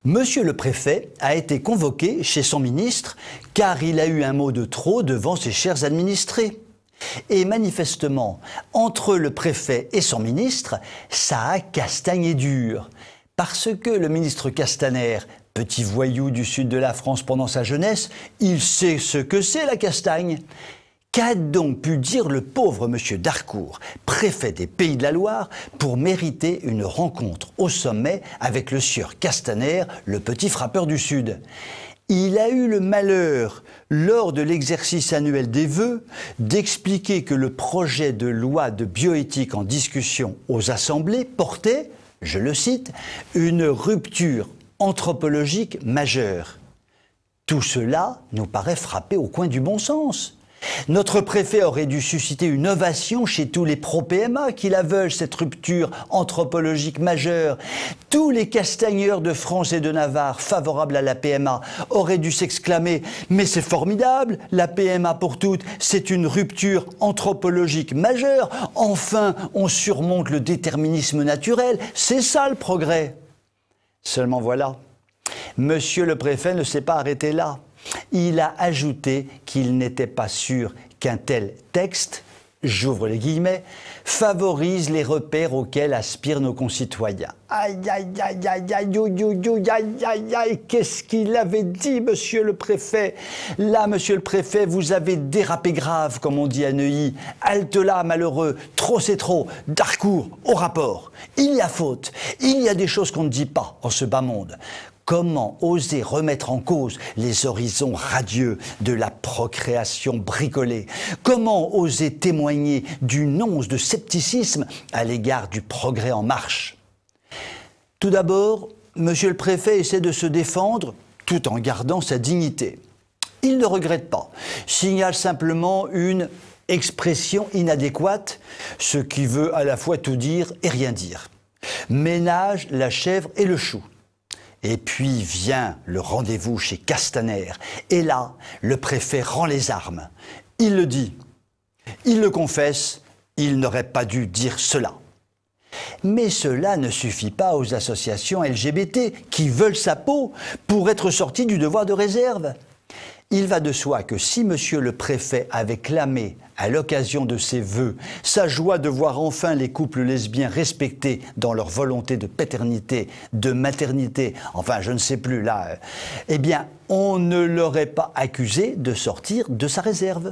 Monsieur le préfet a été convoqué chez son ministre car il a eu un mot de trop devant ses chers administrés. Et manifestement, entre le préfet et son ministre, ça a castagné dur. Parce que le ministre Castaner, petit voyou du sud de la France pendant sa jeunesse, il sait ce que c'est la castagne. Qu'a donc pu dire le pauvre monsieur d'Harcourt, préfet des Pays de la Loire, pour mériter une rencontre au sommet avec le sieur Castaner, le petit frappeur du Sud? Il a eu le malheur, lors de l'exercice annuel des vœux, d'expliquer que le projet de loi de bioéthique en discussion aux assemblées portait, je le cite, une rupture anthropologique majeure. Tout cela nous paraît frapper au coin du bon sens. Notre préfet aurait dû susciter une ovation chez tous les pro-PMA qui la veulent, cette rupture anthropologique majeure. Tous les castagneurs de France et de Navarre favorables à la PMA auraient dû s'exclamer « Mais c'est formidable, la PMA pour toutes, c'est une rupture anthropologique majeure. Enfin, on surmonte le déterminisme naturel, c'est ça le progrès. » Seulement voilà, monsieur le préfet ne s'est pas arrêté là. Il a ajouté qu'il n'était pas sûr qu'un tel texte, j'ouvre les guillemets, favorise les repères auxquels aspirent nos concitoyens. Aïe, aïe, aïe, aïe, aïe, aïe, aïe, aïe, aïe, qu'est-ce qu'il avait dit, monsieur le préfet? Là, monsieur le préfet, vous avez dérapé grave, comme on dit à Neuilly. Halte là, malheureux, trop c'est trop, d'Harcourt, au rapport. Il y a faute, il y a des choses qu'on ne dit pas en ce bas monde. Comment oser remettre en cause les horizons radieux de la procréation bricolée? Comment oser témoigner d'une once de scepticisme à l'égard du progrès en marche? Tout d'abord, monsieur le préfet essaie de se défendre tout en gardant sa dignité. Il ne regrette pas, signale simplement une expression inadéquate, ce qui veut à la fois tout dire et rien dire. Ménage la chèvre et le chou. Et puis vient le rendez-vous chez Castaner. Et là, le préfet rend les armes. Il le dit, il le confesse, il n'aurait pas dû dire cela. Mais cela ne suffit pas aux associations LGBT qui veulent sa peau pour être sorties du devoir de réserve. Il va de soi que si monsieur le préfet avait clamé, à l'occasion de ses vœux, sa joie de voir enfin les couples lesbiens respectés dans leur volonté de paternité, de maternité, enfin je ne sais plus là, eh bien on ne l'aurait pas accusé de sortir de sa réserve.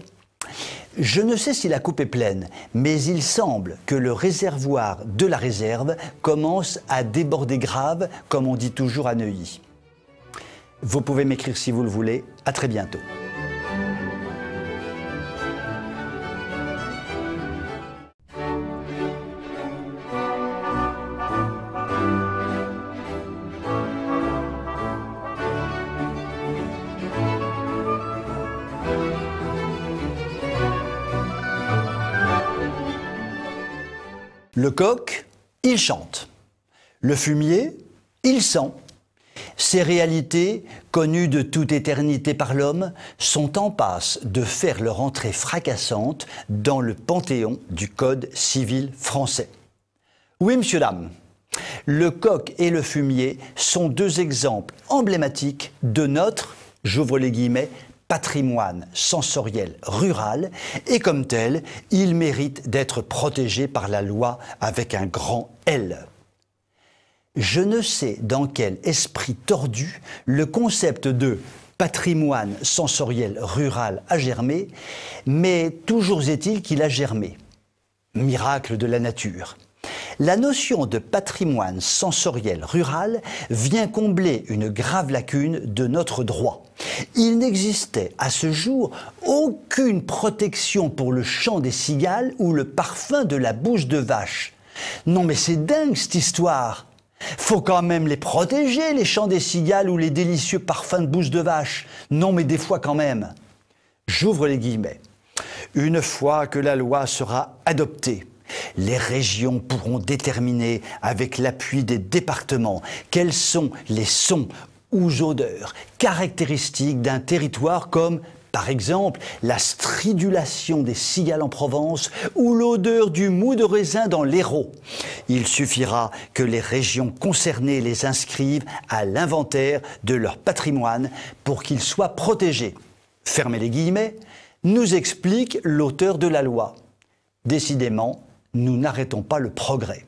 Je ne sais si la coupe est pleine, mais il semble que le réservoir de la réserve commence à déborder grave, comme on dit toujours à Neuilly. Vous pouvez m'écrire si vous le voulez. À très bientôt. Le coq, il chante. Le fumier, il sent. Ces réalités, connues de toute éternité par l'homme, sont en passe de faire leur entrée fracassante dans le panthéon du Code civil français. Oui, monsieur, dame, le coq et le fumier sont deux exemples emblématiques de notre, j'ouvre les guillemets, patrimoine sensoriel rural, et comme tel, ils méritent d'être protégés par la loi avec un grand L. Je ne sais dans quel esprit tordu le concept de patrimoine sensoriel rural a germé, mais toujours est-il qu'il a germé. Miracle de la nature. La notion de patrimoine sensoriel rural vient combler une grave lacune de notre droit. Il n'existait à ce jour aucune protection pour le chant des cigales ou le parfum de la bouche de vache. Non mais c'est dingue cette histoire! Faut quand même les protéger, les chants des cigales ou les délicieux parfums de bouche de vache. Non, mais des fois quand même. J'ouvre les guillemets. Une fois que la loi sera adoptée, les régions pourront déterminer, avec l'appui des départements, quels sont les sons ou odeurs caractéristiques d'un territoire comme Par exemple, la stridulation des cigales en Provence ou l'odeur du mou de raisin dans l'Hérault. Il suffira que les régions concernées les inscrivent à l'inventaire de leur patrimoine pour qu'ils soient protégés. Fermez les guillemets, nous explique l'auteur de la loi. Décidément, nous n'arrêtons pas le progrès.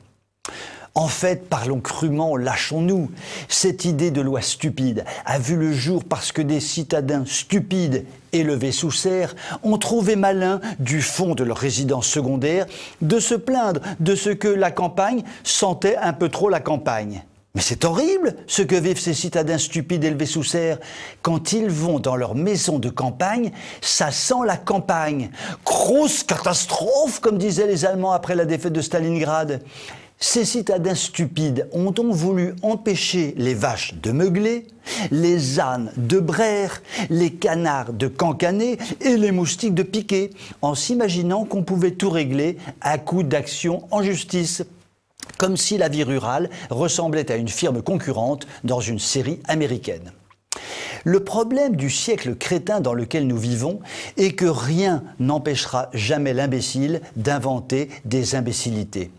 En fait, parlons crûment, lâchons-nous. Cette idée de loi stupide a vu le jour parce que des citadins stupides, élevés sous serre, ont trouvé malin, du fond de leur résidence secondaire, de se plaindre de ce que la campagne sentait un peu trop la campagne. Mais c'est horrible ce que vivent ces citadins stupides élevés sous serre. Quand ils vont dans leur maison de campagne, ça sent la campagne. Grosse catastrophe, comme disaient les Allemands après la défaite de Stalingrad. Ces citadins stupides ont donc voulu empêcher les vaches de meugler, les ânes de braire, les canards de cancaner et les moustiques de piquer, en s'imaginant qu'on pouvait tout régler à coup d'action en justice. Comme si la vie rurale ressemblait à une firme concurrente dans une série américaine. Le problème du siècle crétin dans lequel nous vivons est que rien n'empêchera jamais l'imbécile d'inventer des imbécilités.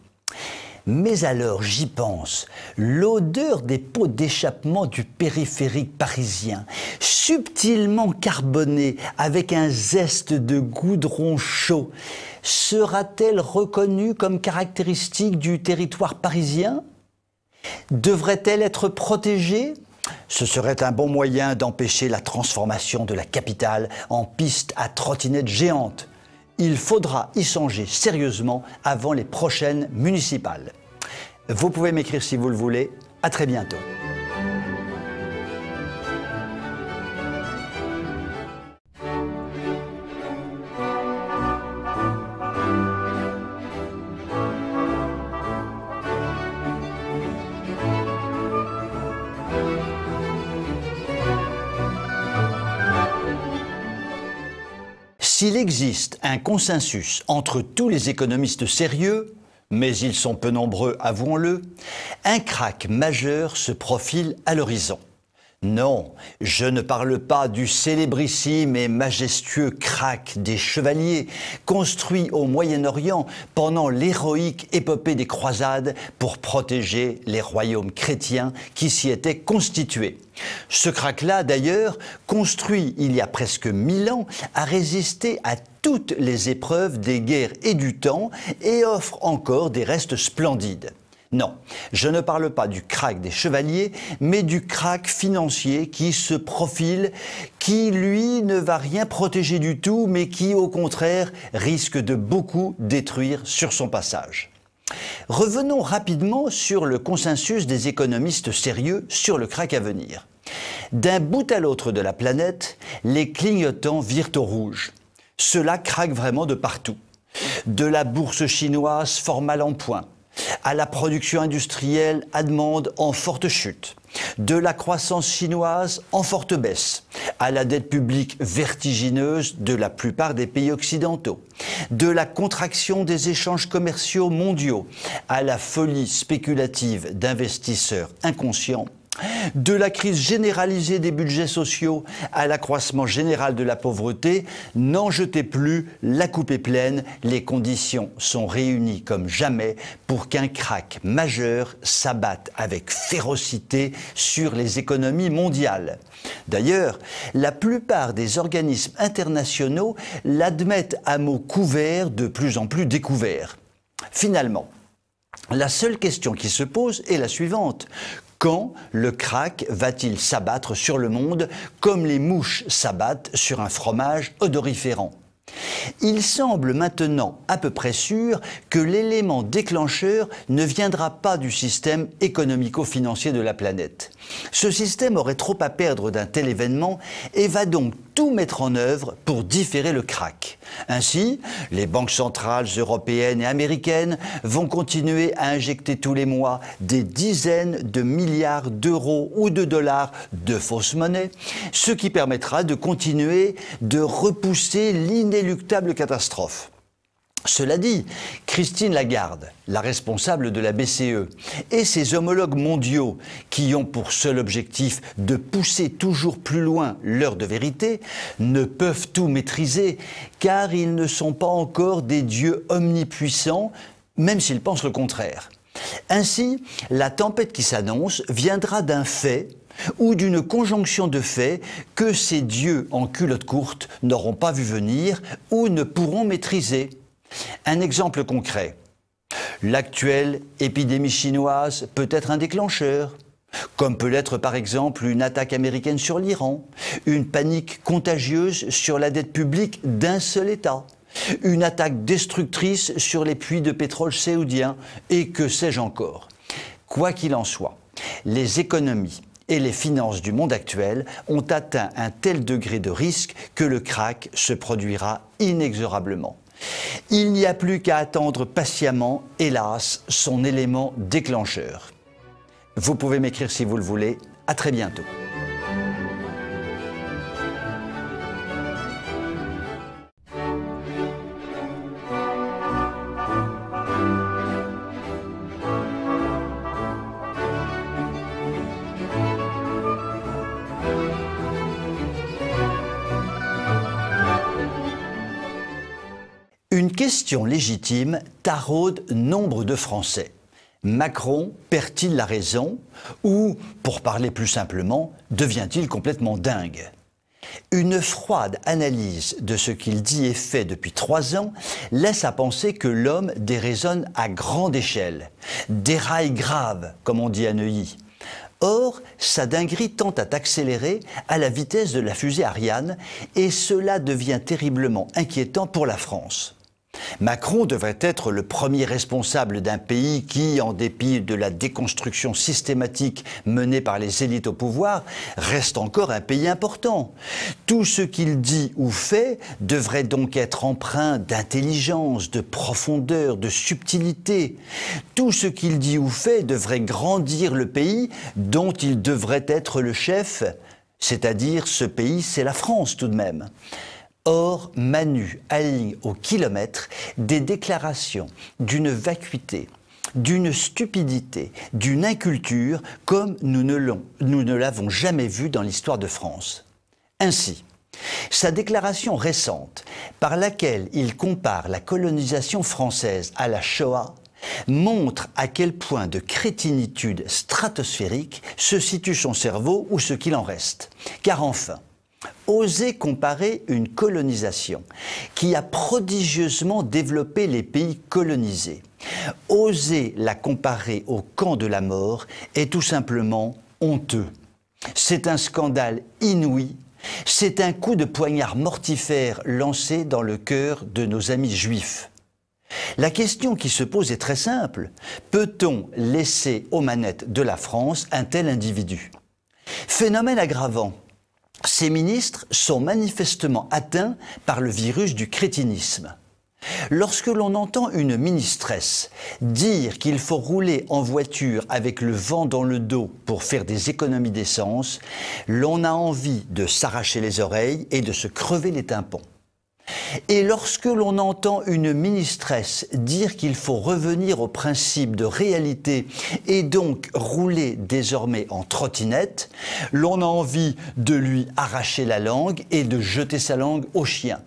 Mais alors, j'y pense, l'odeur des pots d'échappement du périphérique parisien, subtilement carbonée avec un zeste de goudron chaud, sera-t-elle reconnue comme caractéristique du territoire parisien? Devrait-elle être protégée? Ce serait un bon moyen d'empêcher la transformation de la capitale en piste à trottinettes géantes. Il faudra y songer sérieusement avant les prochaines municipales. Vous pouvez m'écrire si vous le voulez. À très bientôt. S'il existe un consensus entre tous les économistes sérieux, mais ils sont peu nombreux, avouons-le, un krach majeur se profile à l'horizon. Non, je ne parle pas du célébrissime et majestueux krach des chevaliers, construit au Moyen-Orient pendant l'héroïque épopée des croisades pour protéger les royaumes chrétiens qui s'y étaient constitués. Ce krach-là, d'ailleurs, construit il y a presque 1000 ans, a résisté à toutes les épreuves des guerres et du temps et offre encore des restes splendides. Non, je ne parle pas du krach des chevaliers, mais du krach financier qui se profile, qui, lui, ne va rien protéger du tout, mais qui, au contraire, risque de beaucoup détruire sur son passage. Revenons rapidement sur le consensus des économistes sérieux sur le krach à venir. D'un bout à l'autre de la planète, les clignotants virent au rouge. Cela craque vraiment de partout. De la bourse chinoise fort mal en point, à la production industrielle allemande en forte chute, de la croissance chinoise en forte baisse, à la dette publique vertigineuse de la plupart des pays occidentaux, de la contraction des échanges commerciaux mondiaux, à la folie spéculative d'investisseurs inconscients, de la crise généralisée des budgets sociaux à l'accroissement général de la pauvreté, n'en jetez plus, la coupe est pleine, les conditions sont réunies comme jamais pour qu'un krach majeur s'abatte avec férocité sur les économies mondiales. D'ailleurs, la plupart des organismes internationaux l'admettent à mots couverts, de plus en plus découverts. Finalement, la seule question qui se pose est la suivante. Quand le krach va-t-il s'abattre sur le monde comme les mouches s'abattent sur un fromage odoriférant? Il semble maintenant à peu près sûr que l'élément déclencheur ne viendra pas du système économico-financier de la planète. Ce système aurait trop à perdre d'un tel événement et va donc tout mettre en œuvre pour différer le krach. Ainsi, les banques centrales européennes et américaines vont continuer à injecter tous les mois des dizaines de milliards d'euros ou de dollars de fausse monnaie, ce qui permettra de continuer de repousser l'inéluctable catastrophe. Cela dit, Christine Lagarde, la responsable de la BCE, et ses homologues mondiaux, qui ont pour seul objectif de pousser toujours plus loin l'heure de vérité, ne peuvent tout maîtriser, car ils ne sont pas encore des dieux omnipuissants, même s'ils pensent le contraire. Ainsi, la tempête qui s'annonce viendra d'un fait ou d'une conjonction de faits que ces dieux en culotte courte n'auront pas vu venir ou ne pourront maîtriser. Un exemple concret. L'actuelle épidémie chinoise peut être un déclencheur, comme peut l'être par exemple une attaque américaine sur l'Iran, une panique contagieuse sur la dette publique d'un seul État, une attaque destructrice sur les puits de pétrole saoudiens, et que sais-je encore. Quoi qu'il en soit, les économies et les finances du monde actuel ont atteint un tel degré de risque que le krach se produira inexorablement. Il n'y a plus qu'à attendre patiemment, hélas, son élément déclencheur. Vous pouvez m'écrire si vous le voulez. À très bientôt. Une question légitime taraude nombre de Français. Macron perd-il la raison ou, pour parler plus simplement, devient-il complètement dingue? Une froide analyse de ce qu'il dit et fait depuis 3 ans laisse à penser que l'homme déraisonne à grande échelle, déraille grave, comme on dit à Neuilly. Or, sa dinguerie tend à accélérer à la vitesse de la fusée Ariane et cela devient terriblement inquiétant pour la France. Macron devrait être le premier responsable d'un pays qui, en dépit de la déconstruction systématique menée par les élites au pouvoir, reste encore un pays important. Tout ce qu'il dit ou fait devrait donc être empreint d'intelligence, de profondeur, de subtilité. Tout ce qu'il dit ou fait devrait grandir le pays dont il devrait être le chef, c'est-à-dire ce pays, c'est la France tout de même. Or, Manu aligne au kilomètre des déclarations d'une vacuité, d'une stupidité, d'une inculture comme nous ne l'avons jamais vu dans l'histoire de France. Ainsi, sa déclaration récente, par laquelle il compare la colonisation française à la Shoah, montre à quel point de crétinitude stratosphérique se situe son cerveau ou ce qu'il en reste. Car enfin, oser comparer une colonisation qui a prodigieusement développé les pays colonisés, oser la comparer au camp de la mort est tout simplement honteux. C'est un scandale inouï, c'est un coup de poignard mortifère lancé dans le cœur de nos amis juifs. La question qui se pose est très simple. Peut-on laisser aux manettes de la France un tel individu? Phénomène aggravant. Ces ministres sont manifestement atteints par le virus du crétinisme. Lorsque l'on entend une ministresse dire qu'il faut rouler en voiture avec le vent dans le dos pour faire des économies d'essence, l'on a envie de s'arracher les oreilles et de se crever les tympans. Et lorsque l'on entend une ministresse dire qu'il faut revenir au principe de réalité et donc rouler désormais en trottinette, l'on a envie de lui arracher la langue et de jeter sa langue au chien.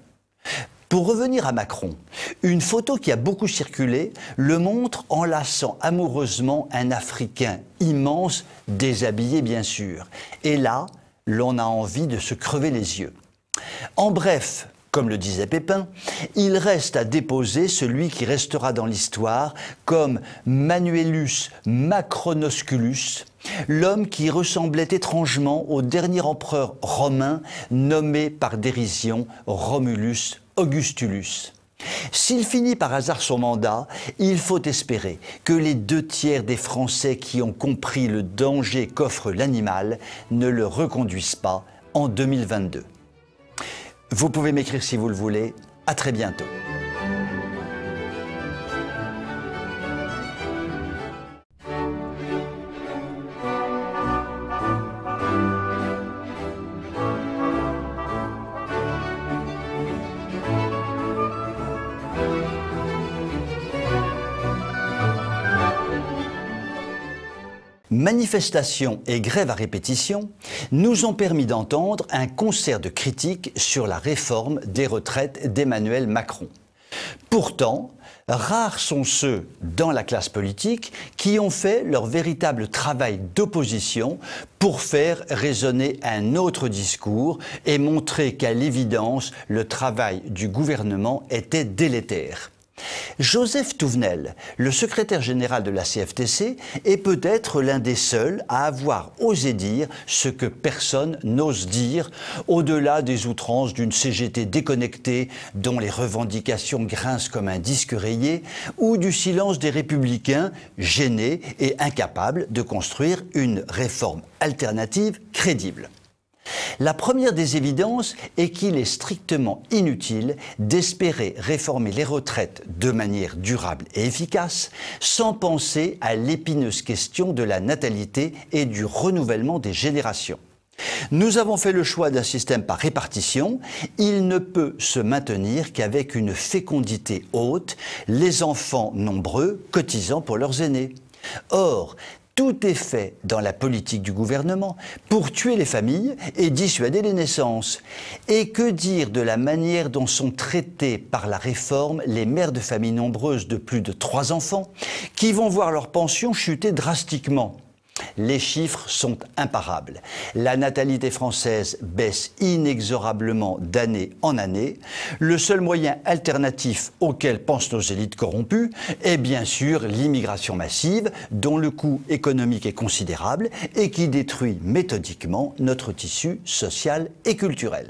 Pour revenir à Macron, une photo qui a beaucoup circulé le montre enlaçant amoureusement un Africain immense, déshabillé bien sûr. Et là, l'on a envie de se crever les yeux. En bref, comme le disait Pépin, il reste à déposer celui qui restera dans l'histoire comme Manuelus Macronosculus, l'homme qui ressemblait étrangement au dernier empereur romain nommé par dérision Romulus Augustulus. S'il finit par hasard son mandat, il faut espérer que les 2/3 des Français qui ont compris le danger qu'offre l'animal ne le reconduisent pas en 2022. Vous pouvez m'écrire si vous le voulez. À très bientôt. Manifestations et grèves à répétition nous ont permis d'entendre un concert de critiques sur la réforme des retraites d'Emmanuel Macron. Pourtant, rares sont ceux dans la classe politique qui ont fait leur véritable travail d'opposition pour faire résonner un autre discours et montrer qu'à l'évidence, le travail du gouvernement était délétère. Joseph Touvenel, le secrétaire général de la CFTC, est peut-être l'un des seuls à avoir osé dire ce que personne n'ose dire, au-delà des outrances d'une CGT déconnectée dont les revendications grincent comme un disque rayé, ou du silence des Républicains, gênés et incapables de construire une réforme alternative crédible. La première des évidences est qu'il est strictement inutile d'espérer réformer les retraites de manière durable et efficace sans penser à l'épineuse question de la natalité et du renouvellement des générations. Nous avons fait le choix d'un système par répartition. Il ne peut se maintenir qu'avec une fécondité haute, les enfants nombreux cotisant pour leurs aînés. Or, tout est fait dans la politique du gouvernement pour tuer les familles et dissuader les naissances. Et que dire de la manière dont sont traités par la réforme les mères de familles nombreuses de plus de 3 enfants qui vont voir leur pension chuter drastiquement? Les chiffres sont imparables. La natalité française baisse inexorablement d'année en année. Le seul moyen alternatif auquel pensent nos élites corrompues est bien sûr l'immigration massive, dont le coût économique est considérable et qui détruit méthodiquement notre tissu social et culturel.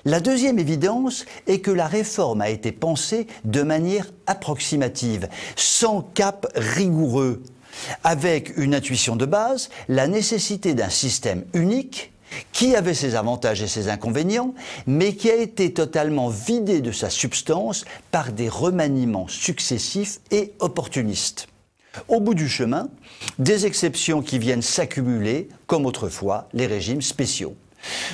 La deuxième évidence est que la réforme a été pensée de manière approximative, sans cap rigoureux, avec une intuition de base, la nécessité d'un système unique qui avait ses avantages et ses inconvénients, mais qui a été totalement vidé de sa substance par des remaniements successifs et opportunistes. Au bout du chemin, des exceptions qui viennent s'accumuler, comme autrefois les régimes spéciaux.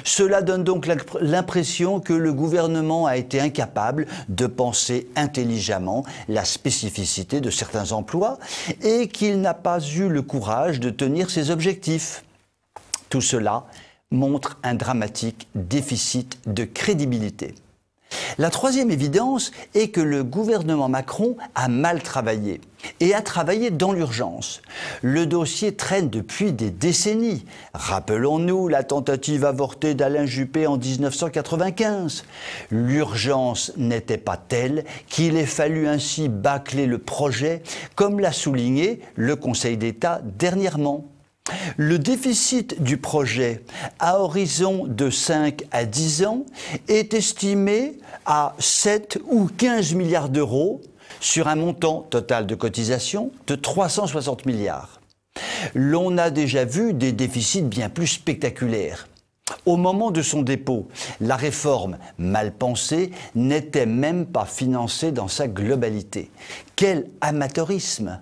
Cela donne donc l'impression que le gouvernement a été incapable de penser intelligemment la spécificité de certains emplois et qu'il n'a pas eu le courage de tenir ses objectifs. Tout cela montre un dramatique déficit de crédibilité. La troisième évidence est que le gouvernement Macron a mal travaillé et a travaillé dans l'urgence. Le dossier traîne depuis des décennies. Rappelons-nous la tentative avortée d'Alain Juppé en 1995. L'urgence n'était pas telle qu'il ait fallu ainsi bâcler le projet, comme l'a souligné le Conseil d'État dernièrement. Le déficit du projet à horizon de 5 à 10 ans est estimé à 7 ou 15 milliards d'euros sur un montant total de cotisation de 360 milliards. L'on a déjà vu des déficits bien plus spectaculaires. Au moment de son dépôt, la réforme, mal pensée, n'était même pas financée dans sa globalité. Quel amateurisme!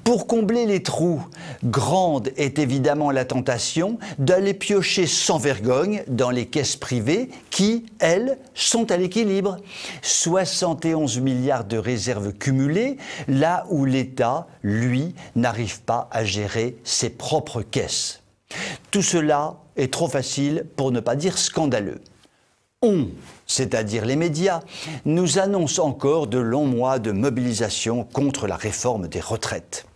Pour combler les trous, grande est évidemment la tentation d'aller piocher sans vergogne dans les caisses privées qui, elles, sont à l'équilibre. 71 milliards de réserves cumulées, là où l'État, lui, n'arrive pas à gérer ses propres caisses. Tout cela est trop facile pour ne pas dire scandaleux. On, c'est-à-dire les médias, nous annonce encore de longs mois de mobilisation contre la réforme des retraites.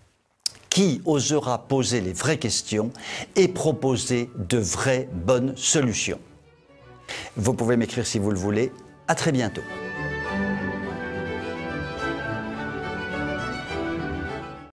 Qui osera poser les vraies questions et proposer de vraies bonnes solutions? Vous pouvez m'écrire si vous le voulez. À très bientôt.